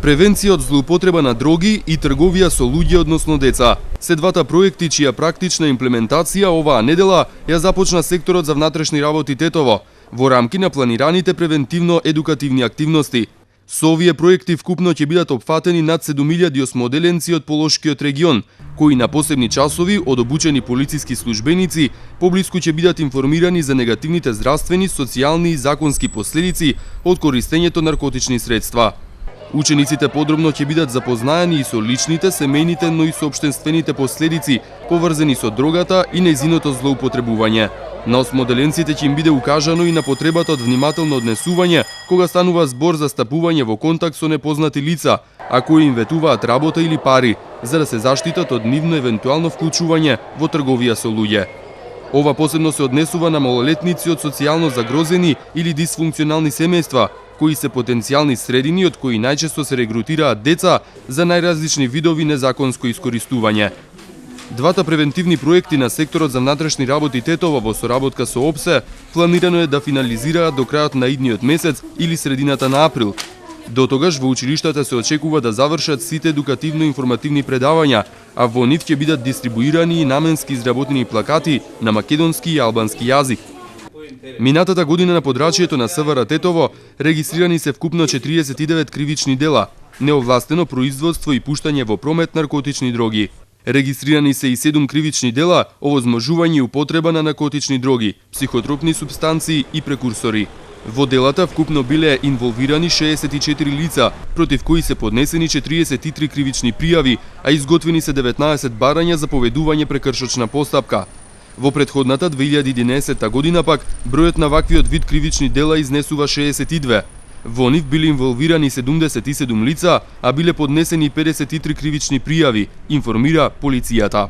Превенција од злоупотреба на дроги и трговија со луѓе, односно деца. Се двата проекти чија практична имплементација оваа недела ја започна секторот за внатрешни работи Тетово во рамки на планираните превентивно-едукативни активности. Со овие проекти вкупно ќе бидат опфатени над 7000 осмоделенци од Полошкиот регион, кои на посебни часови од обучени полициски службеници поблиску ќе бидат информирани за негативните здравствени, социјални и законски последици од користењето наркотични средства. Учениците подробно ќе бидат запознаени и со личните, семејните, но и соопштествените последици поврзани со дрогата и нејзиното злоупотребување. На осмоделенците ќе им биде укажано и на потребата од внимателно однесување кога станува збор за стапување во контакт со непознати лица, а кои им ветуваат работа или пари, за да се заштитат од нивно евентуално вклучување во трговија со луѓе. Ова посебно се однесува на малолетници од социјално загрозени или дисфункционални семејства, кои се потенцијални средини од кои најчесто се регрутираат деца за најразлични видови незаконско искористување. Двата превентивни проекти на секторот за внатрешни работи Тетово во соработка со ОПСЕ планирано е да финализираат до крајот на идниот месец или средината на април. До тогаш во училиштата се очекува да завршат сите едукативно-информативни предавања, а во нив ќе бидат дистрибуирани и наменски изработени плакати на македонски и албански јазик. Минатата година на подрачјето на СВР Тетово регистрирани се вкупно 49 кривични дела, неовластено производство и пуштање во промет наркотични дроги. Регистрирани се и 7 кривични дела овозможување и употреба на наркотични дроги, психотропни супстанции и прекурсори. Во делата вкупно биле инволвирани 64 лица, против кои се поднесени 43 кривични пријави, а изготвени се 19 барања за поведување прекршочна постапка. Во претходната 2011 година пак бројот на ваквиот вид кривични дела изнесува 62. Во нив биле инволвирани 77 лица, а биле поднесени 53 кривични пријави, информира полицијата.